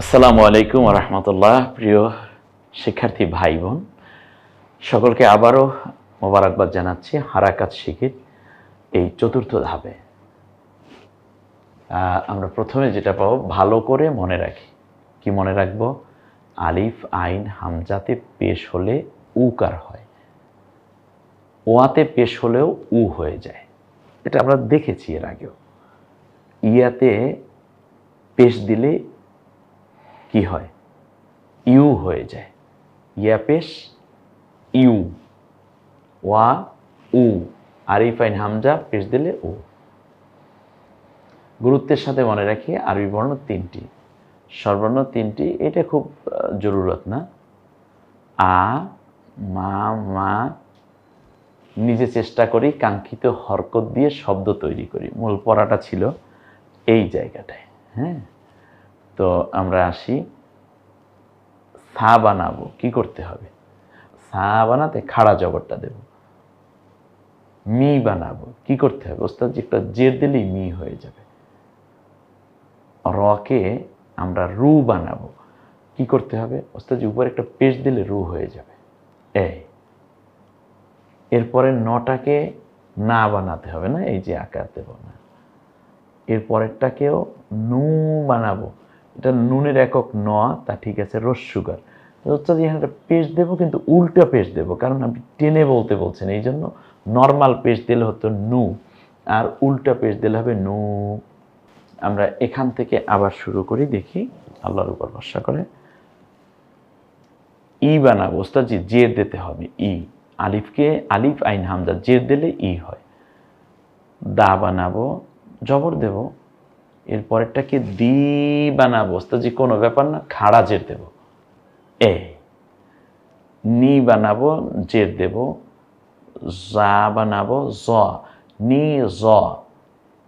আসসালামু আলাইকুম ওয়া রাহমাতুল্লাহ। প্রিয় শিক্ষার্থী ভাই বোন সকলকে আবারও মোবারকবাদ জানাচ্ছি হারাকাত শিখির এই চতুর্থ ধাপে। আমরা প্রথমে যেটা পাবো, ভালো করে মনে রাখি। কি মনে রাখবো? আলিফ আইন হামজাতে পেশ হলে উকার হয়, ওয়াতে পেশ হলেও উ হয়ে যায়। এটা আমরা দেখেছি এর আগেও। ইয়াতে পেশ দিলে কি হয়? ইউ হয়ে যায়। ইয়া পেশ ইউ, ওয়া উ, আরিফ আইন হামজা পেশ দিলে উ। গুরুত্বের সাথে মনে রাখি আরবি বর্ণ তিনটি, স্বরবর্ণ তিনটি। এটা খুব জরুরত না। আ, মা, মা। নিজে চেষ্টা করি কাঙ্ক্ষিত হরকত দিয়ে শব্দ তৈরি করি। মূল পড়াটা ছিল এই জায়গাটায়। হ্যাঁ, তো আমরা আসি। সা বানাবো, কি করতে হবে? সা বানাতে খাড়া জবরটা দেব। মি বানাবো, কি করতে হবে? ওস্তাদ একটা জের দিলেই মি হয়ে যাবে। রকে আমরা রু বানাবো, কি করতে হবে? ওস্তাদ উপরে একটা পেশ দিলে রু হয়ে যাবে। এরপরে নটাকে না বানাতে হবে না, এই যে আকার দেব না। এরপরেরটাকেও নু বানাবো, এটা নুনের একক ন, তা ঠিক আছে, রস্যুকার। ওস্তাদ এখানে একটা পেশ দেবো, কিন্তু উল্টা পেশ দেবো, কারণ আপনি টেনে বলতে বলছেন, এই জন্য নর্মাল পেশ দিলে হতো নু, আর উল্টা পেশ দিলে হবে নু। আমরা এখান থেকে আবার শুরু করি, দেখি আল্লাহর উপর ভরসা করে। ই বানাবো, ওস্তাদ জি জের দিতে হবে। ই, আলিফকে আলিফ আইন হামজা জের দিলে ই হয়। দা বানাবো, জবর দেব। এরপরেরটাকে দি বানাবো, ওস্তাদ জি কোনো ব্যাপার না, খাড়া জের দেব। নি বানাবো, জের দেব। জা বানাবো, জ, নি জ,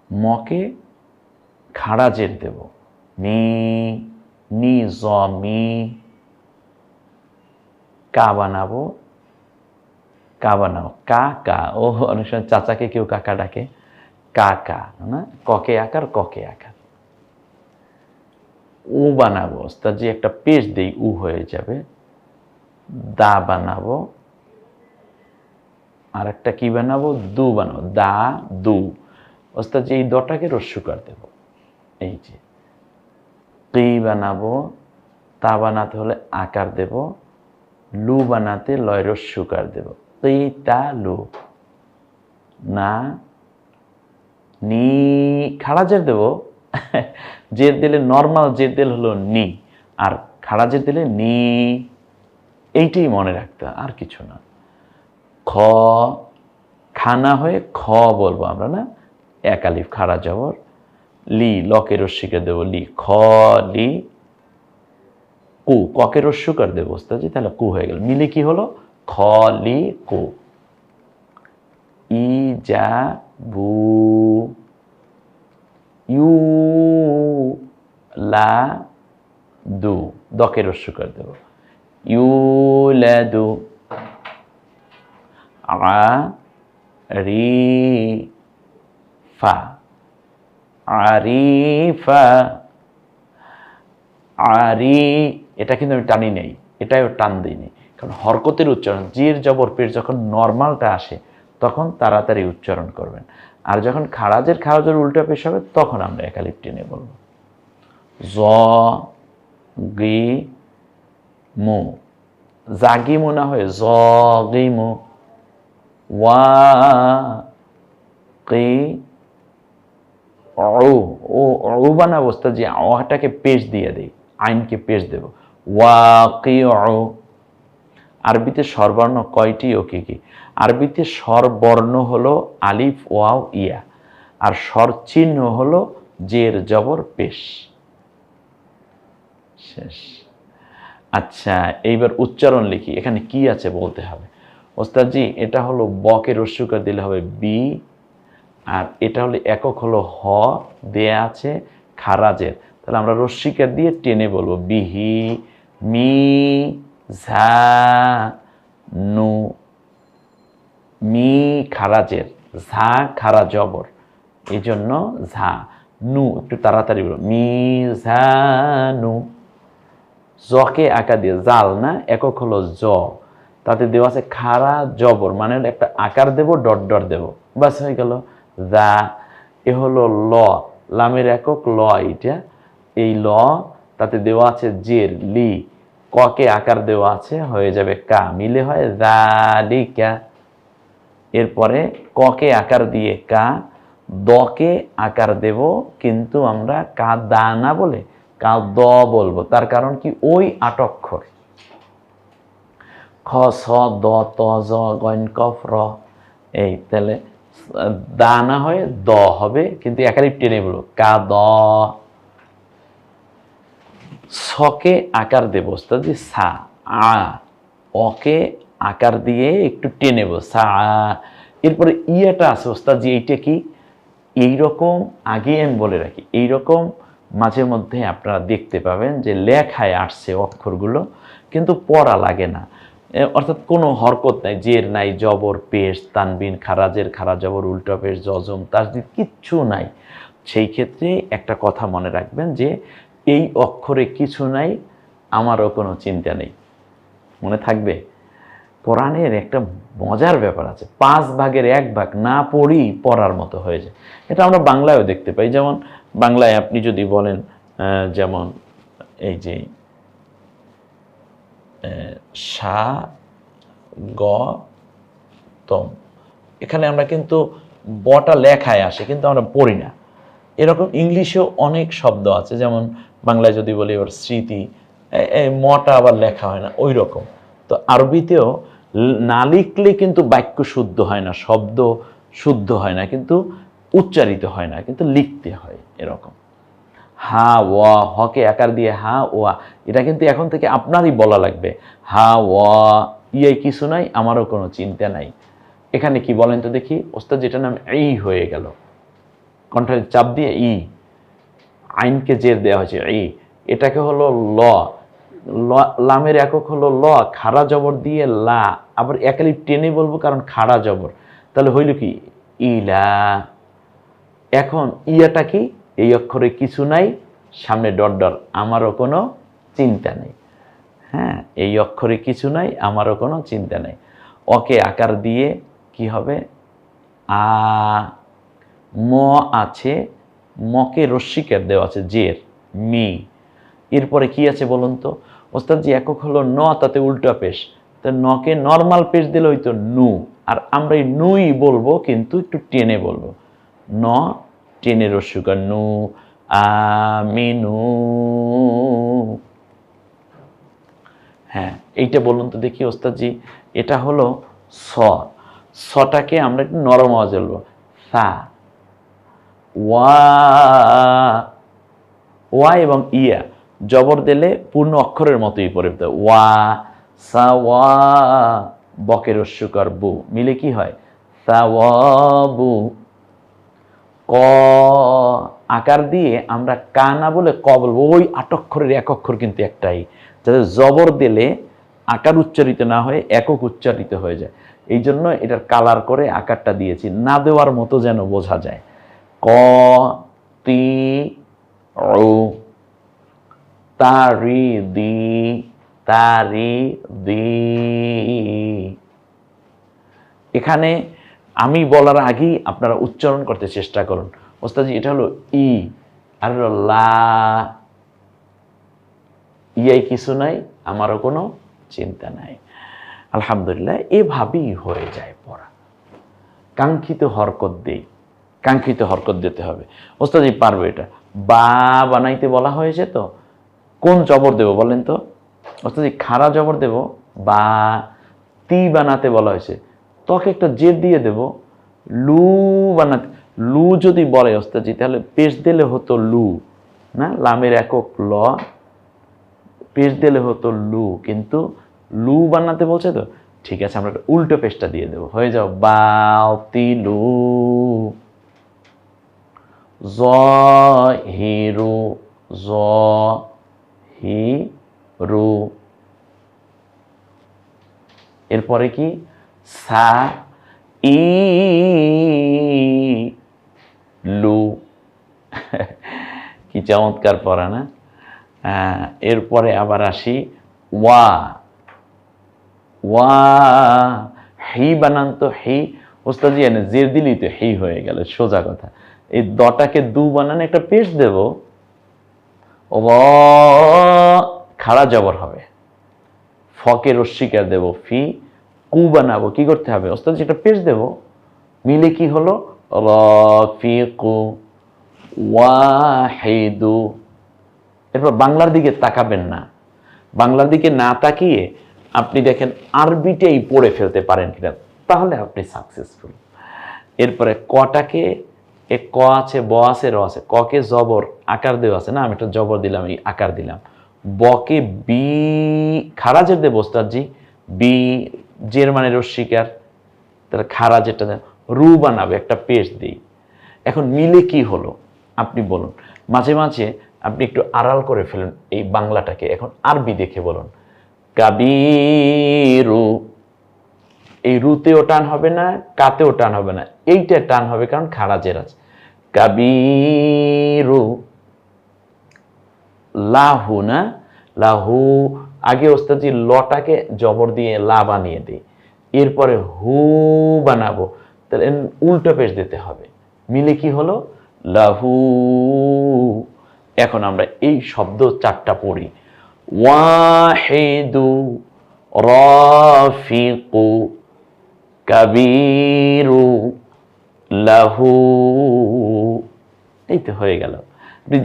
মকে খাড়া জের দেব। মি, নি জ মি। কা বানাবো, কা বানাবো, কা কা। ও অনেক সময় চাচাকে কেউ কাকা ডাকে, কা কা না, ককে আকার, ককে আকার। উ বানাবো, ওস্তাদ জি একটা পেশ দেই, উ হয়ে যাবে। দা বানাবো, আর একটা কি বানাবো? দু বানাবো, দা দু। ওস্তাদ জি এই দটাকে রস্যুকার দেব, এই যে। কি বানাবো, তা বানাতে হলে আকার দেব। লু বানাতে লয় রস্যুকার দেব, কি তা লু। না, নি খাড়া জের দেব। জের দিলে নর্মাল জের দিল হলো নি, আর খাড়া জের দিলে নি। এইটাই মনে রাখতে, আর কিছু না। খ, খানা হয়ে খ বলবো আমরা না, এক আলিফ খাড়া জবর। লি, লকে রস্যিকার দেবো, লি, খ লি। কু, ককে রস্যুকার দেবো ওস্তাদজি, তাহলে কু হয়ে গেল। মিলে কি হলো? খ লি কু। ই যা বু, ইউ লা দু, দকে রস্যুকার দেব। ইউ লা দু। আ রি ফা, আরিফা। আরি, এটা কিন্তু আমি টানি নেই, এটাও টান দিইনি, কারণ হরকতের উচ্চারণ জির জবর পেশ যখন নর্মালটা আসে তখন তাড়াতাড়ি উচ্চারণ করবেন, আর যখন খাড়াজের খাড়াজের উল্টা পেশ হবে তখন আমরা একালিফ টেনে বলব। জ গি মু, জাগি মু না হয় জ গি মু। ওয়া কি ও বানাবো, ওস্তাদ জি ওটাকে পেশ দিয়ে দেই, আইনকে পেশ দেব। ওয়াকিউ। আরবিতে স্বরবর্ণ কয়টি ও কি কি? আরবিতে স্বরবর্ণ হলো আলিফ ওয়াও ইয়া, আর স্বর চিহ্ন হলো জের জবর পেশ। শেষ। আচ্ছা, এইবার উচ্চারণ লিখি। এখানে কি আছে বলতে হবে। ওস্তাদ জি এটা হলো বকে রস্যুকার দিলে হবে বি, আর এটা হলো একক হলো হ, দেয়া আছে খারাজের, তাহলে আমরা রস্যিকার দিয়ে টেনে বলবো বিহি, মি ঝা নু। মি খারাজের, ঝা খারা জবর, এই জন্য ঝা। নু একটু তাড়াতাড়ি বলো, মি ঝা নু। জকে আকার দিয়ে, জাল না, একক হলো জ, তাতে দেওয়া আছে খাড়া জবর, মানে হলো একটা আকার দেব, ডট ডট দেব, বাস হয়ে গেল। দা, এ হলো ল, লামের একক ল, এইটা এই ল, তাতে দেওয়া আছে জের লি, ককে আকার দেওয়া আছে, হয়ে যাবে কা, মিলে হয় যালিকা। এরপরে ককে আকার দিয়ে কা, দকে আকার দেব, কিন্তু আমরা কা দা না বলে কা দ বলবো, তার কারণ কি ওই 8 অক্ষর, খ স দ ত জ গইন কফ র, এই তাহলে দা না হয়ে দ হবে, কিন্তু একালিপ টেনে বলবো কা দ। ছকে আকার দেব ওস্তাদি সা আ, অকে আকার দিয়ে একটু টেনে নেব সা আ। এরপরে ইয়াটা আছে ওস্তাদি, এইটা কি, এইরকম আগে আমি বলে রাখি, এইরকম মাঝে মধ্যে আপনারা দেখতে পাবেন যে লেখায় আসছে অক্ষরগুলো, কিন্তু পড়া লাগে না, অর্থাৎ কোনো হরকত নাই, জের নাই, জবর, পেশ, তানবিন, খারাজের খারা জবর, উল্টা পেশ, জজম, তাসদিদ কিচ্ছু নাই। সেই ক্ষেত্রে একটা কথা মনে রাখবেন যে এই অক্ষরে কিছু নাই, আমারও কোনো চিন্তা নেই, মনে থাকবে। কোরআনের একটা মজার ব্যাপার আছে, 5 ভাগের 1 ভাগ না পড়ি পড়ার মতো হয়ে যায়। এটা আমরা বাংলায়ও দেখতে পাই, যেমন বাংলায় আপনি যদি বলেন, যেমন এই যে সা গ তম, এখানে আমরা কিন্তু বটা লেখায় আসে, কিন্তু আমরা পড়ি না। এরকম ইংলিশেও অনেক শব্দ আছে, যেমন বাংলায় যদি বলি এবার স্মৃতি, মটা আবার লেখা হয় না ওই রকম। তো আরবিতেও না লিখলে কিন্তু বাক্য শুদ্ধ হয় না, শব্দ শুদ্ধ হয় না, কিন্তু উচ্চারিত হয় না, কিন্তু লিখতে হয় এরকম। হা ওয়া, হকে আকার দিয়ে হা ওয়া, এটা কিন্তু এখন থেকে আপনারই বলা লাগবে। হা ওয়া, ইয়াই কিছু নাই, আমারও কোনো চিন্তা নাই। এখানে কি বলেন তো দেখি ওস্তাদ, যেটা নাম এই হয়ে গেল, কণ্ঠের চাপ দিয়ে ই, আইনকে জের দেওয়া হয়েছে ই, এটাকে হলো ল, লামের একক হলো ল, খাড়া জবর দিয়ে লা, আবার একালিপ টেনে বলবো কারণ খাড়া জবর, তাহলে হইল কি ইলা। এখন ইয়াটা কি, এই অক্ষরে কিছু নাই, সামনে ডট ডট, আমারও কোনো চিন্তা নেই। হ্যাঁ, এই অক্ষরে কিছু নাই, আমারও কোনো চিন্তা নেই। ওকে আকার দিয়ে কি হবে, আ, ম আছে, মকে রস্যিকার দেওয়া আছে জের মি, এরপরে কি আছে বলুন তো ওস্তাদ জি, একক হলো ন, তাতে উল্টা পেশ, তো নকে নর্মাল পেশ দিলে হয়তো নু, আর আমরা এই নুই বলবো, কিন্তু একটু টেনে বলবো, ন টেনে রস্যিকার নু, আমিনু। হ্যাঁ, এইটা বলুন তো দেখি ওস্তাদ জি, এটা হলো স, সটাকে আমরা একটু নরম আওয়াজ বলবো সা, ওয়া, ওয়া এবং ইয়া জবর দিলে পূর্ণ অক্ষরের মতোই পড়ে, ওয়া সা ওয়া, বকের রস্যকার বু মিলে কি হয় সাওয়াবু। ক আকার দিয়ে আমরা কা না বলে ক বলবো, ওই 8 অক্ষরের 1 অক্ষর কিন্তু একটাই, যাতে জবর দিলে আকার উচ্চারিত না হয়ে একক উচ্চারিত হয়ে যায়, এই জন্য এটার কালার করে আকারটা দিয়েছি, না দেওয়ার মতো যেন বোঝা যায়। ক তি উ, তারি দি, তারি দি। এখানে আমি বলার আগেই আপনারা উচ্চারণ করতে চেষ্টা করুন। ওস্তাদজি, এটা হলো ই, আর হলো লা, ইয়াই কিছু নাই, আমারও কোনো চিন্তা নাই। আলহামদুলিল্লাহ, এভাবেই হয়ে যায় পড়া। কাঙ্ক্ষিত হরকত দেই, কাঙ্ক্ষিত হরকত দিতে হবে। ওস্তাদজি পারবে এটা, বা বানাইতে বলা হয়েছে, তো কোন জবর দেব বলেন তো ওস্তাদজি? খাড়া জবর দেব, বা তি বানাতে বলা হয়েছে, তোকে একটা জেদ দিয়ে দেব, লু বানাতে। লু যদি বলে ওস্তাদজি, তাহলে পেশ দিলে হতো লু না, লামের একক ল, পেশ দিলে হতো লু, কিন্তু লু বানাতে বলছে তো, ঠিক আছে, আমরা উল্টো পেশটা দিয়ে দেবো, হয়ে যাও বাতি লু। জ হিরু, জ হি রু, এরপরে কি সা ই লু। কি চমৎকার পড়া না? এরপরে আবার আসি ওয়া, ওয়া হি বানান তো হি, ওস্তাদি এনে জের দিলেই তো হি হয়ে গেল, সোজা কথা। এই দটাকে দু বানান একটা পেশ দেব, খাড়া জবর হবে, ফকে রস্বীকার দেব ফি, কু বানাবো, কি করতে হবে ওস্তাদ, একটা পেশ দেব, মিলে কি হলো রফিকু ওয়াহিদু। এরপর বাংলার দিকে তাকাবেন না, বাংলার দিকে না তাকিয়ে আপনি দেখেন আরবিটাই পড়ে ফেলতে পারেন কিনা, তাহলে আপনি সাকসেসফুল। এরপরে কটাকে, এ ক আছে, ব আছে, র আছে, ককে জবর আকার দেওয়া আছে না, আমি একটা জবর দিলাম, এই আকার দিলাম। বকে বি খারাজের দেব ওস্তাদজি, বি জের মানে রস্বীকার, তাহলে খারাজেরটা দেন, রু বানাবে একটা পেশ দিই। এখন মিলে কি হলো আপনি বলুন, মাঝে মাঝে আপনি একটু আড়াল করে ফেলুন এই বাংলাটাকে, এখন আরবি দেখে বলুন। কাবিরু, এই রুতেও টান হবে না, কাতেও টান হবে না, এইটা টান হবে কারণ খারাজের আছে। কাবিরু, লাহু না, লাহু আগে ওস্তাদজি লটাকে জবর দিয়ে লা বানিয়ে দিই, এরপরে হু বানাবো, তাহলে উল্টো পেশ দিতে হবে, মিলে কি হলো লাহু। এখন আমরা এই শব্দ চারটা পড়ি, ওয়াহিদু, রাফিকু, কাবীরু, লাহু, এই তো হয়ে গেল।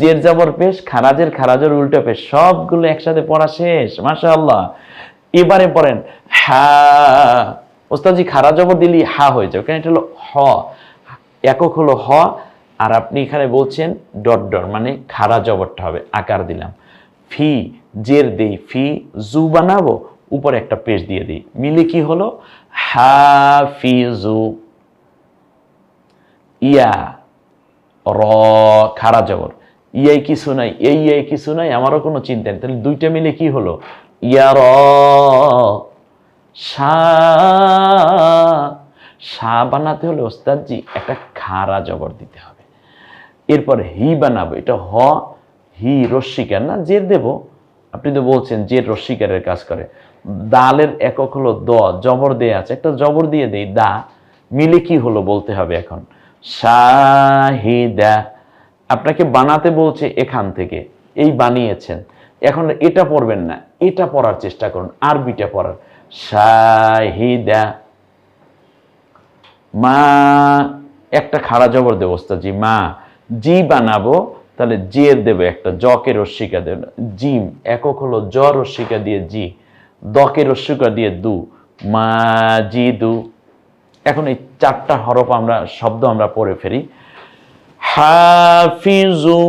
জের জবর পেশ, খারাজের খারাজের উল্টো পেশ, সবগুলো একসাথে পড়া শেষ, মাশাআল্লাহ। এবারে পড়েন হা, ওস্তাদজি খারা জবর দিলি হা হয়ে যাবে, কারণ এটা হলো হ, একক হলো হ, আর আপনি এখানে বলছেন ডট ডট, মানে খারা জবরটা হবে, আকার দিলাম। ফি জের দেই, ফি জু বানাবো, উপরে একটা পেশ দিয়ে দিই, মিলে কি হলো হাফিজু। ইয়া র খারা জবর, ইয়াই কিছু নাই, এই ইয়াই কিছু নাই, আমারও কোনো চিন্তা নেই, তাহলে দুইটা মিলে কি হলো ইয়া র। সা বানাতে হলে ওস্তাদজি একটা খারা জবর দিতে হবে, এরপর হি বানাবো, এটা হ, হি রস্বীকার না, জের দেব, আপনি তো বলছেন জের রস্বীকারের কাজ করে। দালের একক হলো দ, জবর দেয়া আছে, একটা জবর দিয়ে দেই দা, মিলে কি হলো বলতে হবে এখন শাহিদা। আপনাকে বানাতে বলছে এখান থেকে, এই বানিয়েছেন, এখন এটা পড়বেন না, এটা পড়ার চেষ্টা করুন, আরবিটা পড়ার, শাহিদা। মা একটা খাড়া জবর দেব ওস্তাদজি, মা, জি বানাবো, তাহলে জের দেবে একটা, জকে রস্বীকা দেব, জিম একক হলো জ রস্বীকা দিয়ে জি, দকে রস্বীকা দিয়ে দু, মা জি দু। এখন এই চারটা হরফ আমরা শব্দ আমরা পড়ে ফেলি, হাফিজু,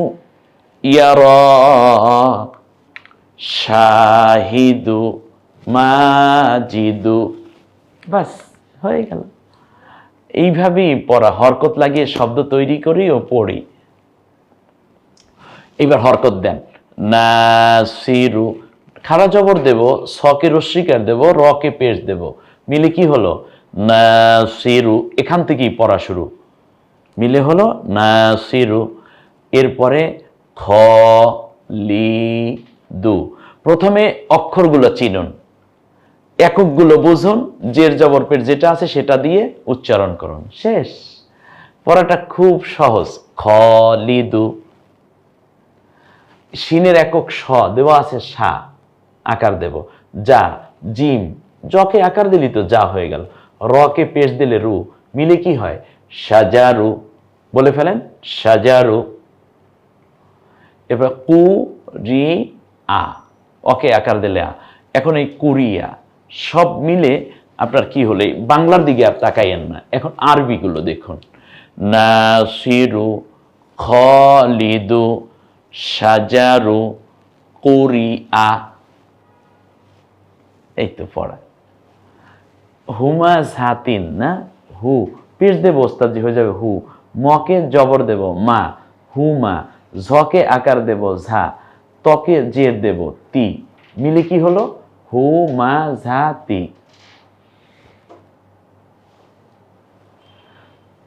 ইয়ারা, শাহিদু, মাজিদু, বাস হয়ে গেল। এইভাবেই পড়া, হরকত লাগিয়ে শব্দ তৈরি করি ও পড়ি। এবার হরকত দেন, নাসিরু, খাড়া জবর দেব, সকে রস্বীকার দেব, রকে পেশ দেব, মিলে কি হলো নাসিরু, এখান থেকেই পড়া শুরু, মিলে হলো নাসিরু। এরপরে খ লি দু, প্রথমে অক্ষরগুলো চিনুন, এককগুলো বুঝুন, জের জবর পেশ যেটা আছে সেটা দিয়ে উচ্চারণ করুন, শেষ। পড়াটা খুব সহজ। খলিদু, শিনের একক স দেওয়া আছে, সা আকার দেব, যা জিম, জকে আকার দিলি তো যা হয়ে গেল, রকে পেশ দিলে রু, মিলে কি হয় সাজারু, বলে ফেলেন সাজারু। এবার কু রি আ, ওকে আকার দিলে আ, এখন এই কুরিয়া, সব মিলে আপনার কি হলে, বাংলার দিকে আর তাকাইয়েন না, এখন আরবিগুলো দেখুন, নাসিরু, খলিদু, সাজারু, কুরিআ, এই তো পড়া। হুমা ঝাতিন না, হু পেশ দেব ওস্তাদজি, হয়ে যাবে হু, মকে জবর দেব মা, হুমা, ঝকে আকার দেব ঝা, তকে জের দেব তি, মিলে কি হলো হুমা ঝাতি।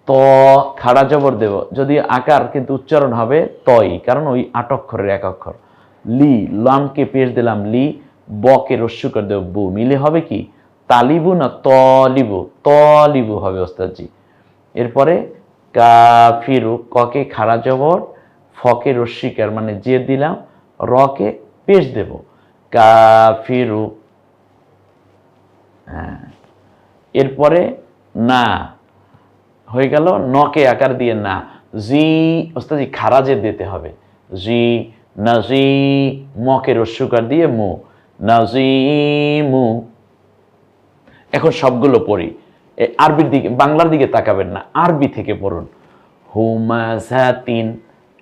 ত খাড়া জবর দেব, যদি আকার কিন্তু উচ্চারণ হবে তই, কারণ ওই ৮ অক্ষরের এক অক্ষর, লি, লামকে পেশ দিলাম লি, বকে রস্যু করে দেব বু, মিলে হবে কি তালিবু না তলিবু, তলিবু হবে ওস্তাদজি। এরপরে কাফিরু, ককে খাড়া জবর, ফকে রস্যিকার মানে জের দিলাম, রকে পেশ দেব কাফিরু। হ্যাঁ, এরপরে না হয়ে গেল, নকে আকার দিয়ে না, জি ওস্তাদজি খারাজের দিতে হবে, জি নাজি, মকে রস্যুকার দিয়ে মু, নাজিমু। এখন সবগুলো পড়ি, আরবির দিকে, বাংলার দিকে তাকাবেন না, আরবি থেকে পড়ুন। হুমাজাতিন।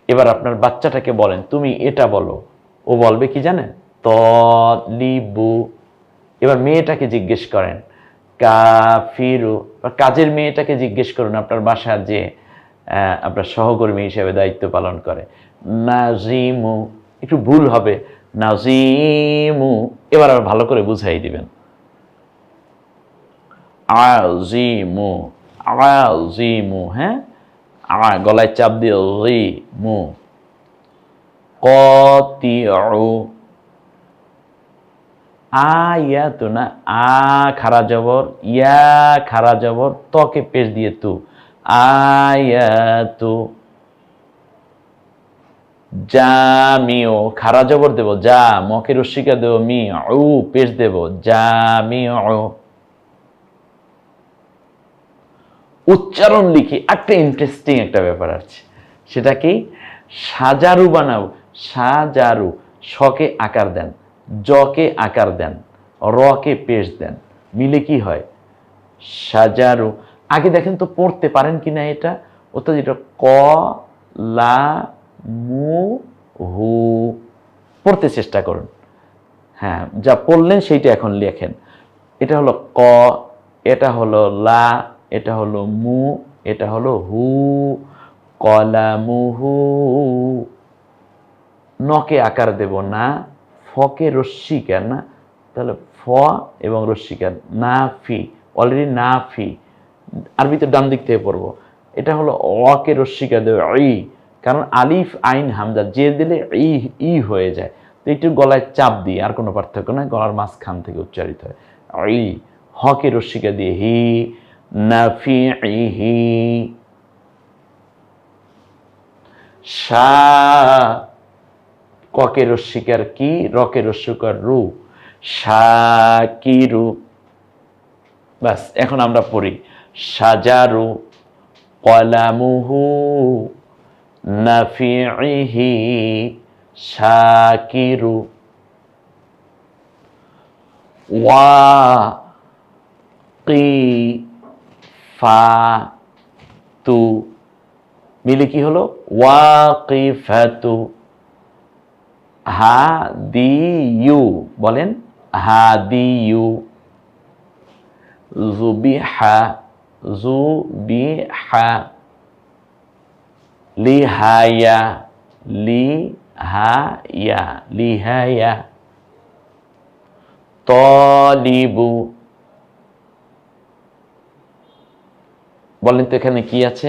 এবার আপনার বাচ্চাটাকে বলেন তুমি এটা বলো, ও বলবে কি জানেন, তলিবু। এবার মেয়েটাকে জিজ্ঞেস করেন কাফিরু, কাজের মেয়েটাকে জিজ্ঞেস করুন আপনার বাসার যে আপনার সহকর্মী হিসেবে দায়িত্ব পালন করে, নাজিমু। একটু ভুল হবে, নাজিমু। এবার আর ভালো করে বুঝাই দিবেন, আজিমু, আজিমু। হ্যাঁ, গলায় চাপ দিয়ে রিমু। কতিউ, আয়াতু না, আ খারা জবর, ইয়া খারা জবর, তকে পেশ দিয়ে তু, আয়াতু। জামিও, খারা জবর দেব যা, মকে রস্যিকা দেব মি, উ পেশ দেব জামিও। উচ্চারণ লিখি একটা ইন্টারেস্টিং একটা ব্যাপার আছে, সেটা কি সাজারু বানাও, সাজারু, শকে আকার দেন, জকে আকার দেন, রকে পেশ দেন, মিলে কি হয় সাজারু। আগে দেখেন তো পড়তে পারেন কিনা এটা, অর্থাৎ যেটা ক লা মু হু, পড়তে চেষ্টা করুন। হ্যাঁ, যা পড়লেন সেইটা এখন লেখেন। এটা হলো ক, এটা হলো লা, এটা হলো মু, এটা হলো হু, কলামুহু। নকে আকার দেব না, ফকে রস্যিকার না, তাহলে ফ এবং রস্যিকার না ফি, অলরেডি না ফি, আরবিতে ডান দিক থেকে পড়বো। এটা হলো অকে রস্যিকার দেব ই, কারণ আলিফ আইন হামজা যে দিলে ই হয়ে যায়, তো একটু গলায় চাপ দিয়ে, আর কোনো পার্থক্য নয়, গলার মাঝখান থেকে উচ্চারিত হয় ই। হকে রস্যিকা দিয়ে হি, নাফিহি। শা, ককে রস্যিকার কি, রকে রস্যকার রু, শাকিরু। বাস, এখন আমরা পড়ি সাজারু, কলামুহু, নাফিহি, শাকিরু। ওয়া কি ফা তু, মিলে কি হলো ওয়াকিফাতু। হাদিয়ু, বলেন হাদিয়ু। যুবিহা, যুবিহা। লিহায়া, লিহায়া, লিহায়া। তলিবু, বলেন তো এখানে কি আছে,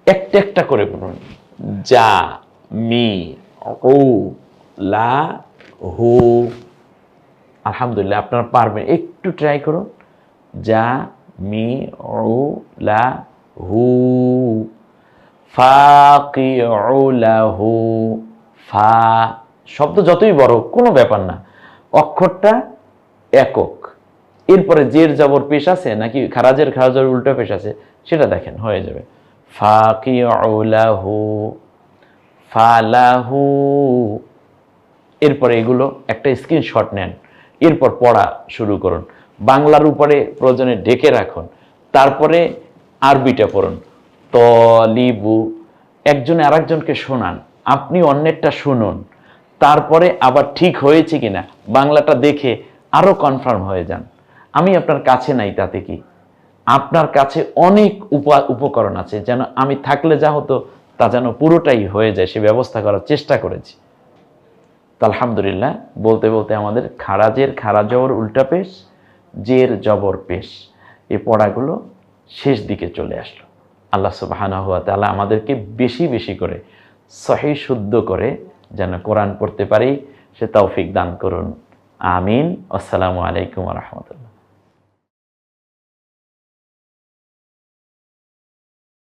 একটা একটা করে বলুন। যা, মি, উ, লা, হু। আলহামদুলিল্লাহ, আপনারা পারবেন, একটু ট্রাই করুন। যা, মি, উ, লা, হু। ফাকিউ লাহু, ফা। শব্দ যতই বড় কোনো ব্যাপার না, অক্ষরটা একক। এরপরে জের জবর পেশ আছে নাকি খারাজের খারাজের উল্টো পেশ আছে সেটা দেখেন, হয়ে যাবে ফাকিউ লাহু, ফালাহু। এরপরে এগুলো একটা স্ক্রিনশট নেন, এরপর পড়া শুরু করুন। বাংলার উপরে প্রয়োজনে ঢেকে রাখুন, তারপরে আরবিটা পড়ুন। তলিবু, একজনে আরেকজনকে শোনান, আপনি অন্যেরটা শুনুন, তারপরে আবার ঠিক হয়েছে কিনা বাংলাটা দেখে আরো কনফার্ম হয়ে যান। আমি আপনার কাছে নাই তাতে কি, আপনার কাছে অনেক উপকরণ আছে, যেন আমি থাকলে যা হতো তা যেন পুরোটাই হয়ে যায়, সে ব্যবস্থা করার চেষ্টা করেছি। তো আলহামদুলিল্লাহ, বলতে বলতে আমাদের খারাজের খারা জবর উল্টা পেশ, জের জবর পেশ, এই পড়াগুলো শেষ দিকে চলে আসলো। আল্লাহ সুবহানাহু ওয়া তাআলা আমাদেরকে বেশি বেশি করে সহিহ শুদ্ধ করে যেন কোরআন পড়তে পারি, সে তৌফিক দান করুন। আমিন। আসসালামু আলাইকুম ওয়া রাহমাতুল্লাহ।